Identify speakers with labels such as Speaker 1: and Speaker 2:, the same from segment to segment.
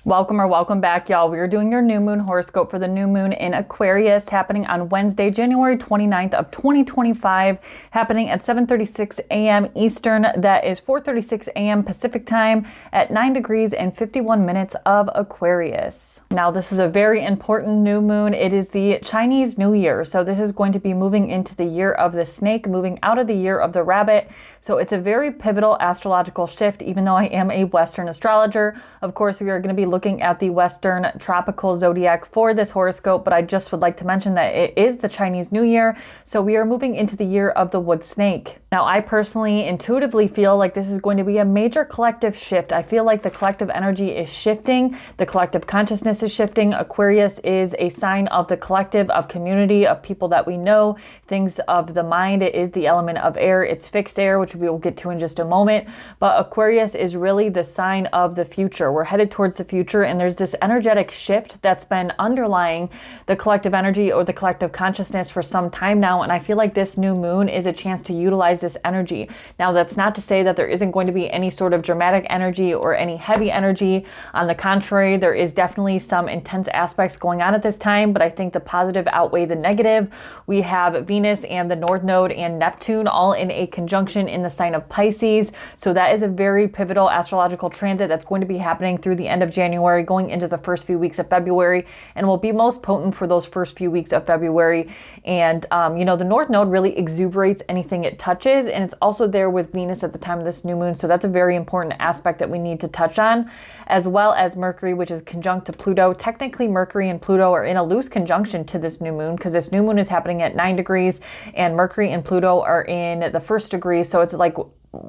Speaker 1: Welcome or welcome back, y'all. We are doing your new moon horoscope for the new moon in Aquarius happening on Wednesday, January 29th of 2025, happening at 7:36 a.m. Eastern. That is 4:36 a.m. Pacific time at 9 degrees and 51 minutes of Aquarius. Now, this is a very important new moon. It is the Chinese New Year. So this is going to be moving into the year of the snake, moving out of the year of the rabbit. So it's a very pivotal astrological shift, even though I am a Western astrologer. Of course, we are going to be looking at the Western tropical zodiac for this horoscope, but I just would like to mention that it is the Chinese New Year, so we are moving into the year of the wood snake. Now, I personally intuitively feel like this is going to be a major collective shift. I feel like the collective energy is shifting, the collective consciousness is shifting. Aquarius is a sign of the collective, of community, of people that we know, things of the mind. It is the element of air. It's fixed air, which we will get to in just a moment, but Aquarius is really the sign of the future. We're headed towards the future, and there's this energetic shift that's been underlying the collective energy or the collective consciousness for some time now, and I feel like this new moon is a chance to utilize this energy. Now, that's not to say that there isn't going to be any sort of dramatic energy or any heavy energy. On the contrary, there is definitely some intense aspects going on at this time, but I think the positive outweigh the negative. We have Venus and the North Node and Neptune all in a conjunction in the sign of Pisces, so that is a very pivotal astrological transit that's going to be happening through the end of January, going into the first few weeks of February, and will be most potent for those first few weeks of February. And the North Node really exuberates anything it touches, and it's also there with Venus at the time of this new moon, so that's a very important aspect that we need to touch on, as well as Mercury, which is conjunct to Pluto. Technically, Mercury and Pluto are in a loose conjunction to this new moon because this new moon is happening at 9 degrees, and Mercury and Pluto are in the first degree, so it's like,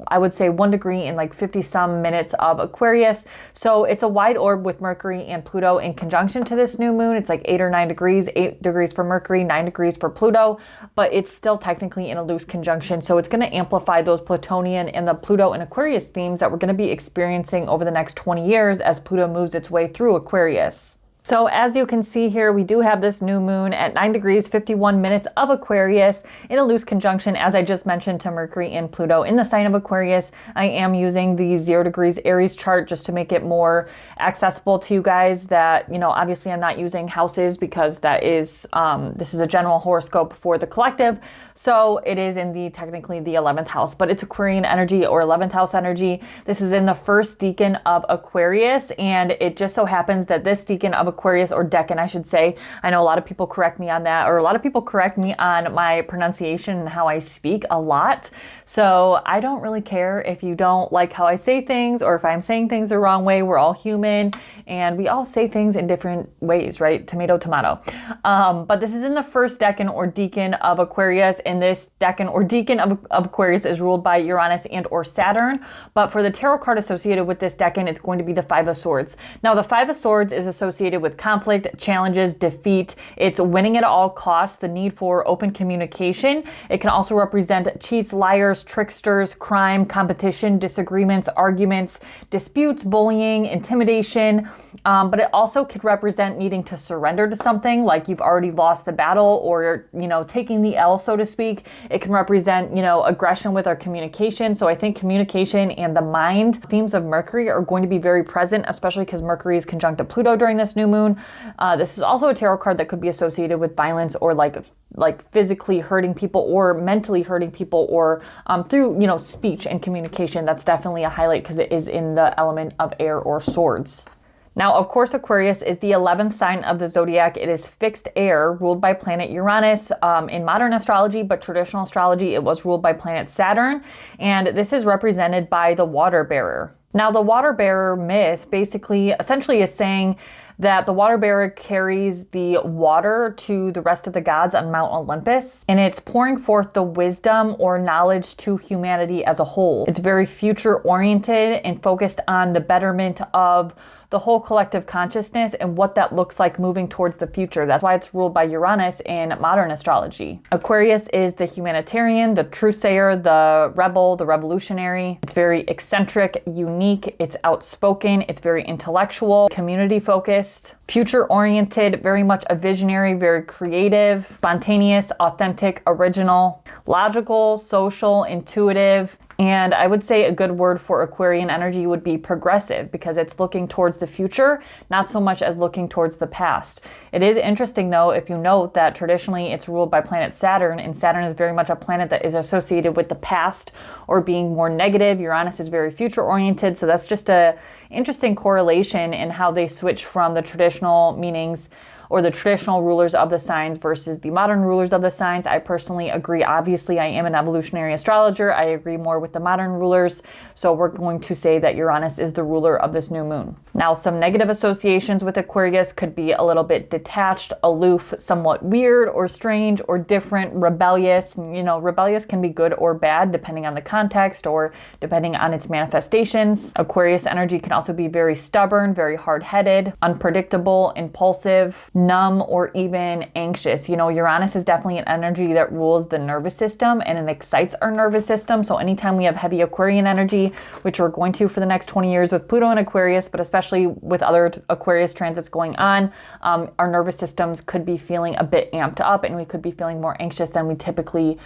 Speaker 1: I would say 1 degree in like 50 some minutes of Aquarius. So it's a wide orb with Mercury and Pluto in conjunction to this new moon. It's like 8 or 9 degrees, 8 degrees for Mercury, 9 degrees for Pluto, but it's still technically in a loose conjunction. So it's going to amplify those Plutonian and the Pluto and Aquarius themes that we're going to be experiencing over the next 20 years as Pluto moves its way through Aquarius. So as you can see here, we do have this new moon at 9 degrees, 51 minutes of Aquarius in a loose conjunction, as I just mentioned, to Mercury and Pluto in the sign of Aquarius. I am using the 0 degrees Aries chart just to make it more accessible to you guys that, obviously I'm not using houses because that is, this is a general horoscope for the collective. So it is in technically the 11th house, but it's Aquarian energy or 11th house energy. This is in the first decan of Aquarius, and it just so happens that this decan of Aquarius, or decan, I should say. I know a lot of people correct me on that, or a lot of people correct me on my pronunciation and how I speak a lot. So I don't really care if you don't like how I say things or if I'm saying things the wrong way. We're all human and we all say things in different ways, right? Tomato, tomato. But this is in the first decan or decan of Aquarius, and this decan or decan of Aquarius is ruled by Uranus and or Saturn. But for the tarot card associated with this decan, it's going to be the Five of Swords. Now, the Five of Swords is associated with conflict, challenges, defeat. It's winning at all costs, the need for open communication. It can also represent cheats, liars, tricksters, crime, competition, disagreements, arguments, disputes, bullying, intimidation. But it also could represent needing to surrender to something, like you've already lost the battle or, taking the L, so to speak. It can represent, aggression with our communication. So I think communication and the mind themes of Mercury are going to be very present, especially because Mercury is conjunct to Pluto during this new moon. This is also a tarot card that could be associated with violence or like physically hurting people or mentally hurting people or through, speech and communication. That's definitely a highlight because it is in the element of air or swords. Now, of course, Aquarius is the 11th sign of the zodiac. It is fixed air, ruled by planet Uranus. In modern astrology, but traditional astrology, it was ruled by planet Saturn. And this is represented by the water bearer. Now, the water bearer myth essentially is saying that the water bearer carries the water to the rest of the gods on Mount Olympus, and it's pouring forth the wisdom or knowledge to humanity as a whole. It's very future oriented and focused on the betterment of the whole collective consciousness and what that looks like moving towards the future. That's why it's ruled by Uranus in modern astrology. Aquarius is the humanitarian, the truthsayer, the rebel, the revolutionary. It's very eccentric, unique, it's outspoken, it's very intellectual, community focused, future oriented, very much a visionary, very creative, spontaneous, authentic, original, logical, social, intuitive, And I would say a good word for Aquarian energy would be progressive, because it's looking towards the future, not so much as looking towards the past. It is interesting though, if you note that traditionally it's ruled by planet Saturn, and Saturn is very much a planet that is associated with the past or being more negative. Uranus is very future oriented. So that's just a interesting correlation in how they switch from the traditional meanings or the traditional rulers of the signs versus the modern rulers of the signs. I personally agree. Obviously, I am an evolutionary astrologer. I agree more with the modern rulers. So we're going to say that Uranus is the ruler of this new moon. Now, some negative associations with Aquarius could be a little bit detached, aloof, somewhat weird or strange or different, rebellious. You know, rebellious can be good or bad depending on the context or depending on its manifestations. Aquarius energy can also be very stubborn, very hard-headed, unpredictable, impulsive, numb, or even anxious. You know, Uranus is definitely an energy that rules the nervous system and it excites our nervous system. So anytime we have heavy Aquarian energy, which we're going to for the next 20 years with Pluto and Aquarius, but especially with other Aquarius transits going on, our nervous systems could be feeling a bit amped up and we could be feeling more anxious than we typically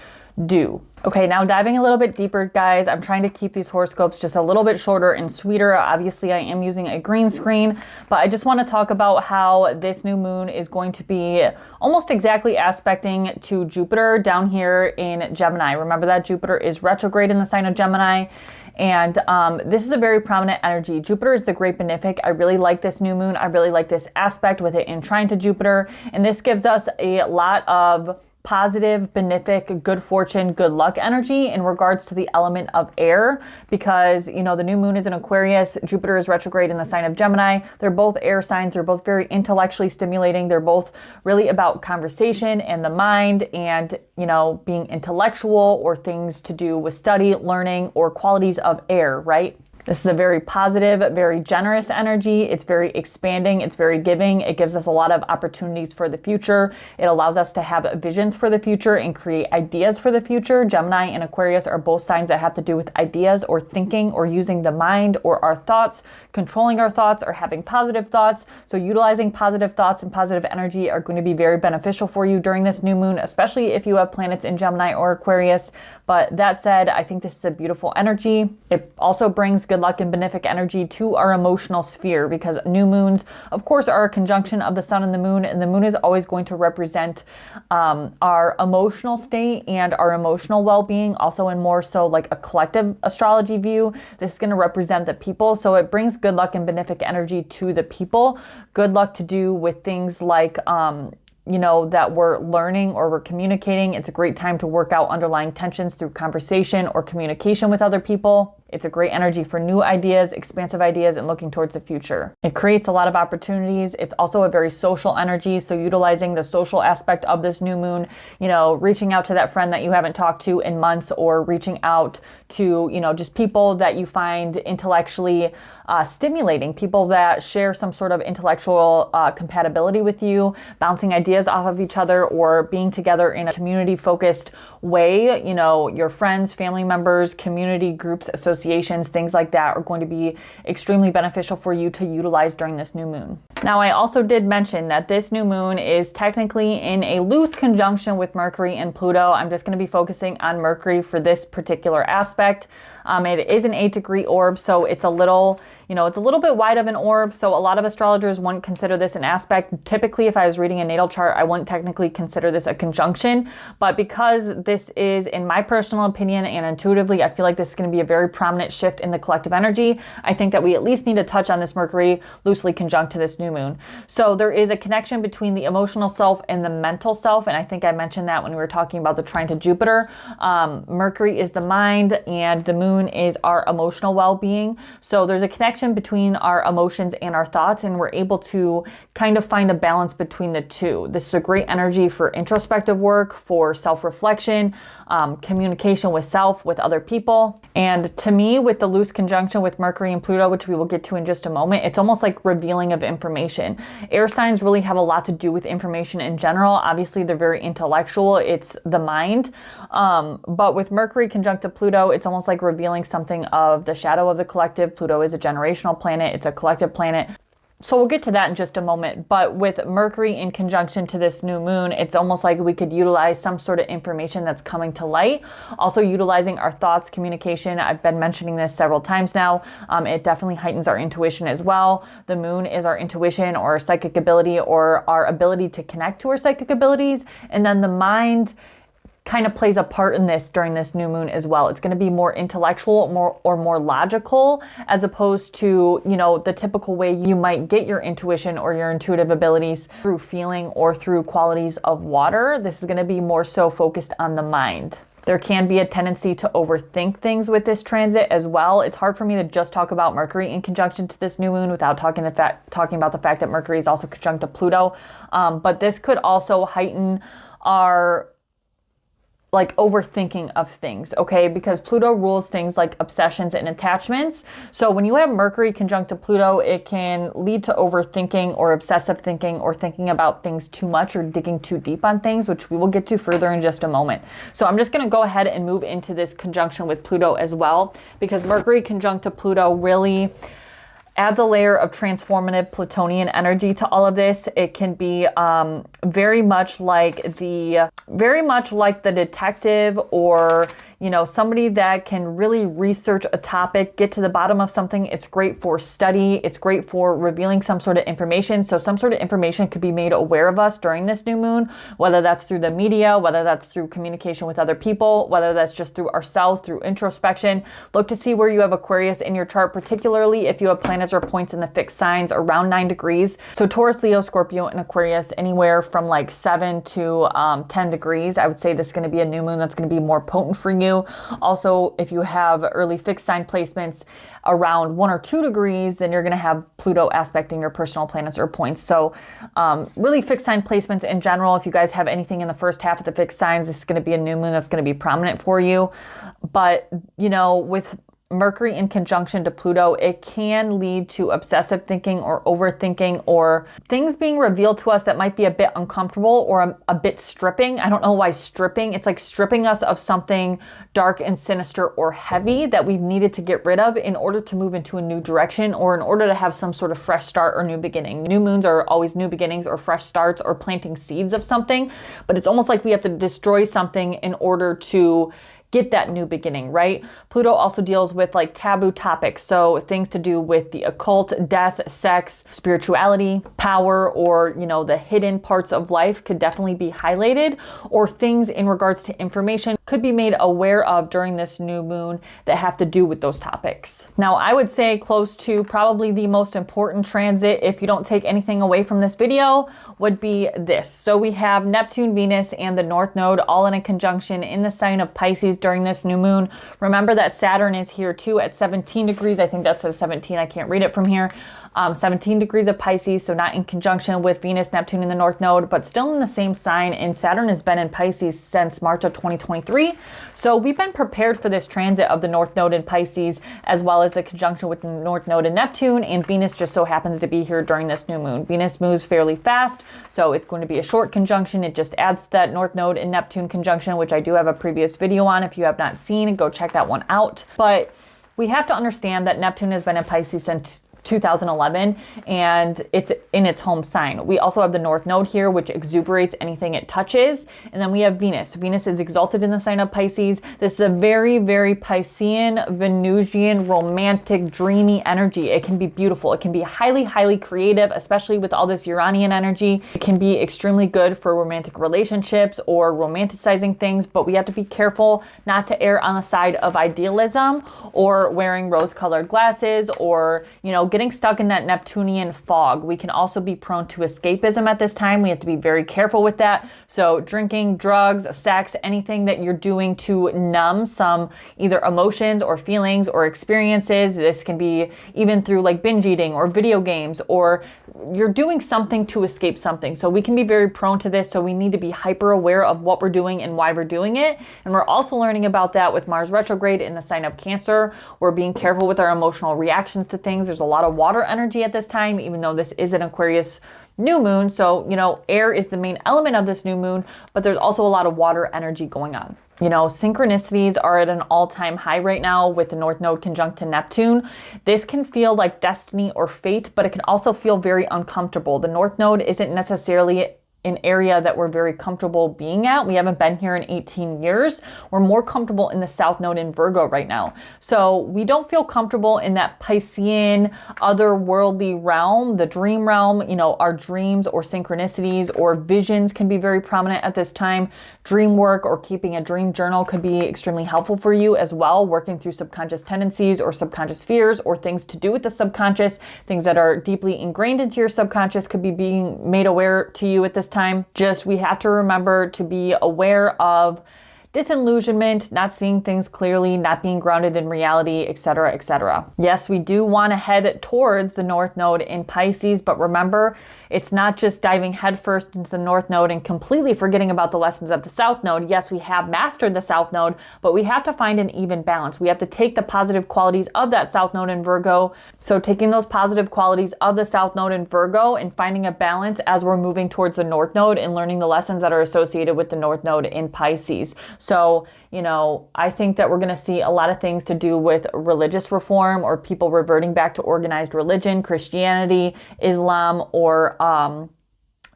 Speaker 1: do. Okay, now diving a little bit deeper, guys, I'm trying to keep these horoscopes just a little bit shorter and sweeter. Obviously, I am using a green screen, but I just want to talk about how this new moon is going to be almost exactly aspecting to Jupiter down here in Gemini. Remember that Jupiter is retrograde in the sign of Gemini. And this is a very prominent energy. Jupiter is the great benefic. I really like this new moon. I really like this aspect with it in trine to Jupiter. And this gives us a lot of positive, benefic, good fortune, good luck energy in regards to the element of air, because, you know, the new moon is in Aquarius, Jupiter is retrograde in the sign of Gemini. They're both air signs. They're both very intellectually stimulating. They're both really about conversation and the mind and, you know, being intellectual or things to do with study, learning, or qualities of air, right? This is a very positive, very generous energy. It's very expanding. It's very giving. It gives us a lot of opportunities for the future. It allows us to have visions for the future and create ideas for the future. Gemini and Aquarius are both signs that have to do with ideas or thinking or using the mind or our thoughts, controlling our thoughts or having positive thoughts. So utilizing positive thoughts and positive energy are going to be very beneficial for you during this new moon, especially if you have planets in Gemini or Aquarius. But that said, I think this is a beautiful energy. It also brings good luck and benefic energy to our emotional sphere, because new moons, of course, are a conjunction of the sun and the moon is always going to represent our emotional state and our emotional well-being. Also, in more so like a collective astrology view, this is going to represent the people. So it brings good luck and benefic energy to the people. Good luck to do with things like you know, that we're learning or we're communicating. It's a great time to work out underlying tensions through conversation or communication with other people. It's a great energy for new ideas, expansive ideas, and looking towards the future. It creates a lot of opportunities. It's also a very social energy. So utilizing the social aspect of this new moon, you know, reaching out to that friend that you haven't talked to in months, or reaching out to, you know, just people that you find intellectually stimulating, people that share some sort of intellectual compatibility with you, bouncing ideas off of each other, or being together in a community-focused way. You know, your friends, family members, community groups, associations, things like that are going to be extremely beneficial for you to utilize during this new moon. Now, I also did mention that this new moon is technically in a loose conjunction with Mercury and Pluto. I'm just going to be focusing on Mercury for this particular aspect. It is an 8-degree orb, so it's a little, you know, it's a little bit wide of an orb. So a lot of astrologers wouldn't consider this an aspect. Typically, if I was reading a natal chart, I wouldn't technically consider this a conjunction. But because this is, in my personal opinion and intuitively, I feel like this is going to be a very prominent shift in the collective energy. I think that we at least need to touch on this Mercury loosely conjunct to this new moon. So there is a connection between the emotional self and the mental self. And I think I mentioned that when we were talking about the trine to Jupiter. Mercury is the mind and the moon is our emotional well-being. So there's a connection between our emotions and our thoughts, and we're able to kind of find a balance between the two. This is a great energy for introspective work, for self-reflection, communication with self, with other people. And to me, with the loose conjunction with Mercury and Pluto, which we will get to in just a moment, it's almost like revealing of information. Air signs really have a lot to do with information in general. Obviously, they're very intellectual. It's the mind. But with Mercury conjunct to Pluto, it's almost like revealing something of the shadow of the collective. Pluto is a generational planet. It's a collective planet. So we'll get to that in just a moment, but with Mercury in conjunction to this new moon, it's almost like we could utilize some sort of information that's coming to light. Also utilizing our thoughts, communication. I've been mentioning this several times now. It definitely heightens our intuition as well. The moon is our intuition or our psychic ability or our ability to connect to our psychic abilities. And then the mind kind of plays a part in this during this new moon as well. It's going to be more intellectual, more logical, as opposed to, you know, the typical way you might get your intuition or your intuitive abilities through feeling or through qualities of water. This is going to be more so focused on the mind. There can be a tendency to overthink things with this transit as well. It's hard for me to just talk about Mercury in conjunction to this new moon without talking about the fact that Mercury is also conjunct to Pluto. But this could also heighten our overthinking of things, okay? Because Pluto rules things like obsessions and attachments. So when you have Mercury conjunct to Pluto, it can lead to overthinking or obsessive thinking or thinking about things too much or digging too deep on things, which we will get to further in just a moment. So I'm just going to go ahead and move into this conjunction with Pluto as well, because Mercury conjunct to Pluto really adds a layer of transformative Plutonian energy to all of this. It can be very much like the detective, or, you know, somebody that can really research a topic, get to the bottom of something. It's great for study. It's great for revealing some sort of information. So some sort of information could be made aware of us during this new moon, whether that's through the media, whether that's through communication with other people, whether that's just through ourselves, through introspection. Look to see where you have Aquarius in your chart, particularly if you have planets or points in the fixed signs around 9 degrees. So Taurus, Leo, Scorpio, and Aquarius, anywhere from like 7 to 10 degrees. I would say this is going to be a new moon that's going to be more potent for you. Also, if you have early fixed sign placements around 1 or 2 degrees, then you're going to have Pluto aspecting your personal planets or points. So really fixed sign placements in general, if you guys have anything in the first half of the fixed signs, this is going to be a new moon that's going to be prominent for you. But, you know, with Mercury in conjunction to Pluto, it can lead to obsessive thinking or overthinking, or things being revealed to us that might be a bit uncomfortable or a bit stripping. I don't know why stripping. It's like stripping us of something dark and sinister or heavy that we've needed to get rid of in order to move into a new direction, or in order to have some sort of fresh start or new beginning. New moons are always new beginnings or fresh starts or planting seeds of something, but it's almost like we have to destroy something in order to get that new beginning, right? Pluto also deals with like taboo topics. So things to do with the occult, death, sex, spirituality, power, or, you know, the hidden parts of life could definitely be highlighted, or things in regards to information could be made aware of during this new moon that have to do with those topics. Now, I would say close to probably the most important transit, if you don't take anything away from this video, would be this. So we have Neptune, Venus, and the North Node all in a conjunction in the sign of Pisces during this new moon. Remember that Saturn is here too at 17 degrees. I think that says 17. I can't read it from here. 17 degrees of Pisces, so not in conjunction with Venus, Neptune in the North Node, but still in the same sign. And Saturn has been in Pisces since March of 2023. So we've been prepared for this transit of the North Node in Pisces, as well as the conjunction with the North Node in Neptune. And Venus just so happens to be here during this new moon. Venus moves fairly fast, so it's going to be a short conjunction. It just adds to that North Node and Neptune conjunction, which I do have a previous video on. If you have not seen, go check that one out. But we have to understand that Neptune has been in Pisces since 2011, and it's in its home sign. We also have the North Node here, which exuberates anything it touches. And then we have Venus. Venus is exalted in the sign of Pisces. This is a very, very Piscean, Venusian, romantic, dreamy energy. It can be beautiful. It can be highly, highly creative, especially with all this Uranian energy. It can be extremely good for romantic relationships or romanticizing things, but we have to be careful not to err on the side of idealism or wearing rose-colored glasses, or, you know, getting stuck in that Neptunian fog. We can also be prone to escapism at this time. We have to be very careful with that. So drinking, drugs, sex, anything that you're doing to numb some either emotions or feelings or experiences. This can be even through like binge eating or video games, or you're doing something to escape something. So we can be very prone to this. So we need to be hyper aware of what we're doing and why we're doing it. And we're also learning about that with Mars retrograde in the sign of Cancer. We're being careful with our emotional reactions to things. There's a lot of water energy at this time, even though this is an Aquarius new moon. So, you know, air is the main element of this new moon, but there's also a lot of water energy going on. You know, synchronicities are at an all-time high right now with the North Node conjunct to Neptune. This can feel like destiny or fate, but it can also feel very uncomfortable. The North Node isn't necessarily an area that we're very comfortable being at. We haven't been here in 18 years. We're more comfortable in the South Node in Virgo right now. So we don't feel comfortable in that Piscean, otherworldly realm, the dream realm. You know, our dreams or synchronicities or visions can be very prominent at this time. Dream work or keeping a dream journal could be extremely helpful for you as well, working through subconscious tendencies or subconscious fears or things to do with the subconscious, things that are deeply ingrained into your subconscious could be being made aware to you at this time. Just we have to remember to be aware of disillusionment, not seeing things clearly, not being grounded in reality, etc., etc. Yes, we do want to head towards the North Node in Pisces, but remember, it's not just diving headfirst into the North Node and completely forgetting about the lessons of the South Node. Yes, we have mastered the South Node, but we have to find an even balance. We have to take the positive qualities of that South Node in Virgo. So taking those positive qualities of the South Node in Virgo and finding a balance as we're moving towards the North Node and learning the lessons that are associated with the North Node in Pisces. So, you know, I think that we're going to see a lot of things to do with religious reform or people reverting back to organized religion, Christianity, Islam, or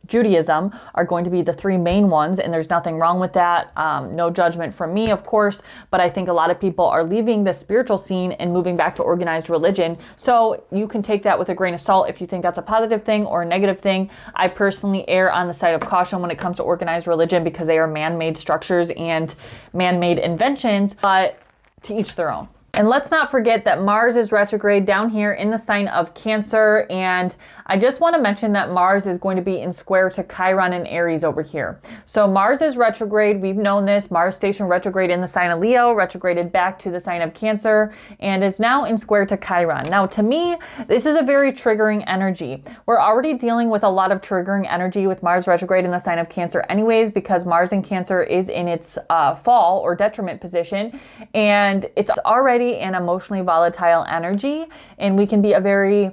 Speaker 1: Judaism are going to be the three main ones, and there's nothing wrong with that. No judgment from me, of course, but I think a lot of people are leaving the spiritual scene and moving back to organized religion. So you can take that with a grain of salt if you think that's a positive thing or a negative thing. I personally err on the side of caution when it comes to organized religion because they are man-made structures and man-made inventions, but to each their own. And let's not forget that Mars is retrograde down here in the sign of Cancer. And I just want to mention that Mars is going to be in square to Chiron in Aries over here. So Mars is retrograde. We've known this. Mars station retrograde in the sign of Leo, retrograded back to the sign of Cancer, and is now in square to Chiron. Now, to me, this is a very triggering energy. We're already dealing with a lot of triggering energy with Mars retrograde in the sign of Cancer anyways, because Mars in Cancer is in its fall or detriment position, and it's already an emotionally volatile energy, and we can be a very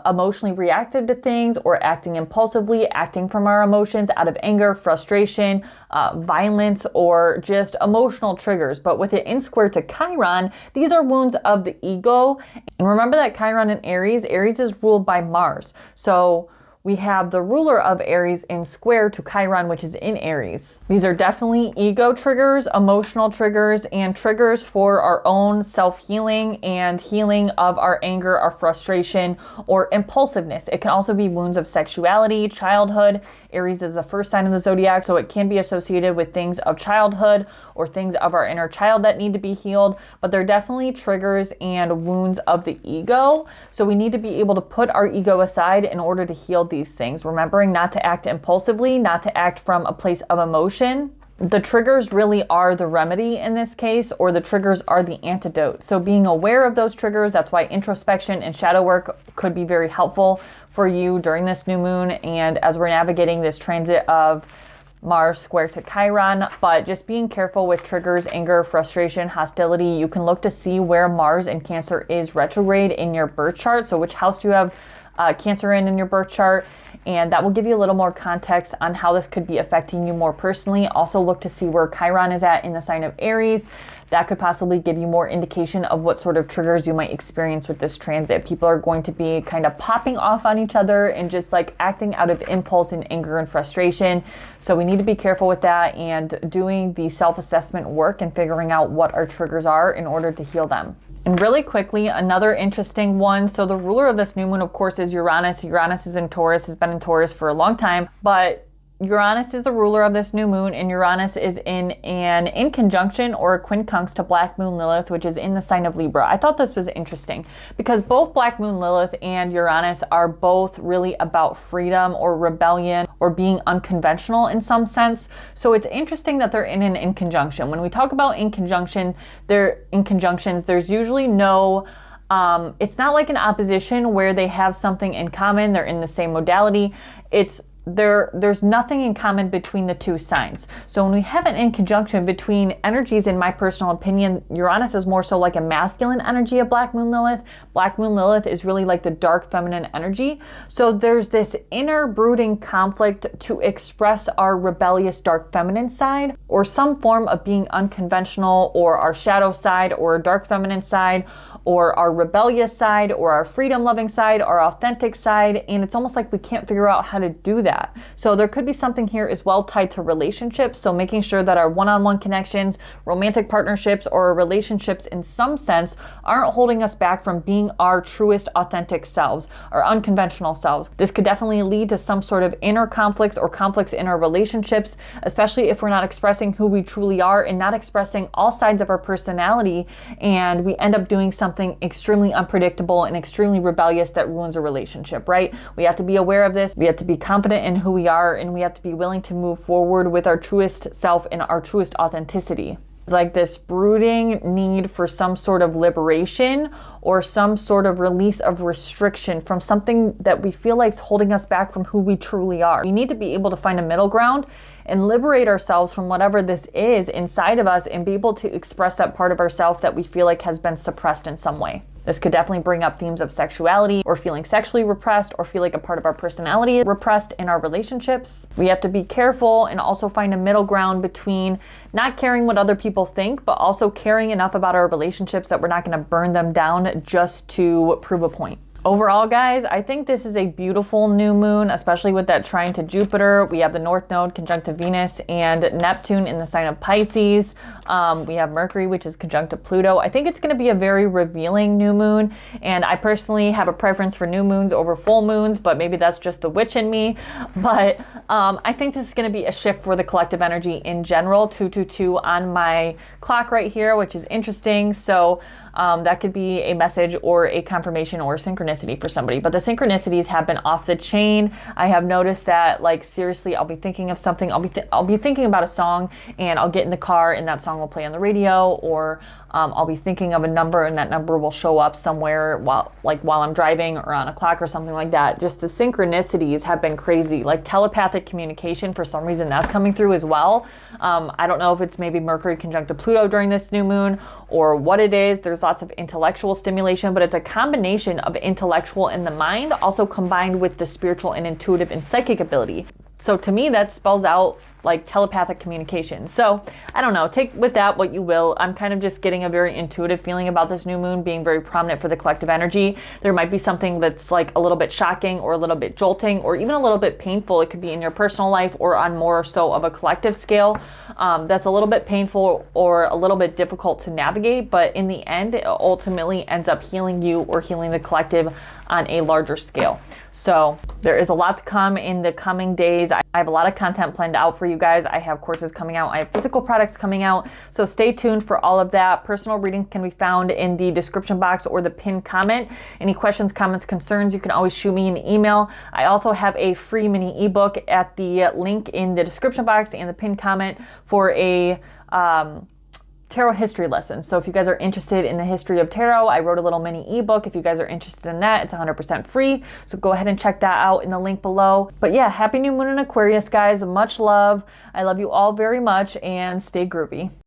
Speaker 1: emotionally reactive to things or acting impulsively, acting from our emotions out of anger, frustration, violence, or just emotional triggers. But with it in square to Chiron, these are wounds of the ego. And remember that Chiron in Aries is ruled by Mars. So we have the ruler of Aries in square to Chiron, which is in Aries. These are definitely ego triggers, emotional triggers, and triggers for our own self-healing and healing of our anger, our frustration, or impulsiveness. It can also be wounds of sexuality, childhood. Aries is the first sign of the zodiac, so it can be associated with things of childhood or things of our inner child that need to be healed, but they're definitely triggers and wounds of the ego. So we need to be able to put our ego aside in order to heal these things, remembering not to act impulsively, not to act from a place of emotion. The triggers really are the remedy in this case, or the triggers are the antidote. So being aware of those triggers, that's why introspection and shadow work could be very helpful for you during this new moon and as we're navigating this transit of Mars square to Chiron. But just being careful with triggers, anger, frustration, hostility. You can look to see where Mars in Cancer is retrograde in your birth chart. So which house do you have Cancer in your birth chart? And that will give you a little more context on how this could be affecting you more personally. Also look to see where Chiron is at in the sign of Aries. That could possibly give you more indication of what sort of triggers you might experience with this transit. People are going to be kind of popping off on each other and just like acting out of impulse and anger and frustration. So we need to be careful with that and doing the self-assessment work and figuring out what our triggers are in order to heal them. And really quickly, another interesting one. So the ruler of this new moon, of course, is Uranus. Uranus is in Taurus, has been in Taurus for a long time, but Uranus is the ruler of this new moon, and Uranus is in conjunction or a quincunx to Black Moon Lilith, which is in the sign of Libra. I thought this was interesting because both Black Moon Lilith and Uranus are both really about freedom or rebellion or being unconventional in some sense. So it's interesting that they're in an in conjunction. When we talk about in conjunctions, there's usually no it's not like an opposition where they have something in common, they're in the same modality. It's there's nothing in common between the two signs. So when we have an in conjunction between energies, in my personal opinion, Uranus is more so like a masculine energy of Black Moon Lilith. Black Moon Lilith is really like the dark feminine energy. So there's this inner brooding conflict to express our rebellious dark feminine side, or some form of being unconventional, or our shadow side, or dark feminine side, or our rebellious side, or our freedom loving side, our authentic side. And it's almost like we can't figure out how to do that. So there could be something here as well tied to relationships. So making sure that our one-on-one connections, romantic partnerships, or relationships in some sense aren't holding us back from being our truest authentic selves, our unconventional selves. This could definitely lead to some sort of inner conflicts or conflicts in our relationships, especially if we're not expressing who we truly are and not expressing all sides of our personality, and we end up doing something extremely unpredictable and extremely rebellious that ruins a relationship, right? We have to be aware of this. We have to be confident in who we are, and we have to be willing to move forward with our truest self and our truest authenticity. Like this brooding need for some sort of liberation or some sort of release of restriction from something that we feel like is holding us back from who we truly are. We need to be able to find a middle ground and liberate ourselves from whatever this is inside of us and be able to express that part of ourselves that we feel like has been suppressed in some way. This could definitely bring up themes of sexuality or feeling sexually repressed or feel like a part of our personality repressed in our relationships. We have to be careful and also find a middle ground between not caring what other people think, but also caring enough about our relationships that we're not going to burn them down just to prove a point. Overall, guys, I think this is a beautiful new moon, especially with that trine to Jupiter. We have the North Node conjunct to Venus and Neptune in the sign of Pisces. We have Mercury, which is conjunct to Pluto. I think it's going to be a very revealing new moon, and I personally have a preference for new moons over full moons, but maybe that's just the witch in me. But I think this is going to be a shift for the collective energy in general. 222 on my clock right here, which is interesting. So that could be a message or a confirmation or a synchronicity for somebody. But the synchronicities have been off the chain. I have noticed that, like, seriously, I'll be thinking of something. I'll be thinking about a song, and I'll get in the car and that song will play on the radio, or I'll be thinking of a number and that number will show up somewhere while I'm driving or on a clock or something like that. Just the synchronicities have been crazy. Like telepathic communication, for some reason that's coming through as well. I don't know if it's maybe Mercury conjunct to Pluto during this new moon or what it is. There's lots of intellectual stimulation, but it's a combination of intellectual in the mind, also combined with the spiritual and intuitive and psychic ability. So to me, that spells out like telepathic communication. So I don't know, take with that what you will. I'm kind of just getting a very intuitive feeling about this new moon being very prominent for the collective energy. There might be something that's like a little bit shocking or a little bit jolting or even a little bit painful. It could be in your personal life or on more so of a collective scale. That's a little bit painful or a little bit difficult to navigate, but in the end, it ultimately ends up healing you or healing the collective on a larger scale. So there is a lot to come in the coming days. I have a lot of content planned out for you guys. I have courses coming out. I have physical products coming out. So stay tuned for all of that. Personal readings can be found in the description box or the pinned comment. Any questions, comments, concerns, you can always shoot me an email. I also have a free mini ebook at the link in the description box and the pinned comment for a tarot history lesson. So if you guys are interested in the history of tarot, I wrote a little mini ebook. If you guys are interested in that, it's 100% free. So go ahead and check that out in the link below. But yeah, happy new moon in Aquarius, guys. Much love. I love you all very much, and stay groovy.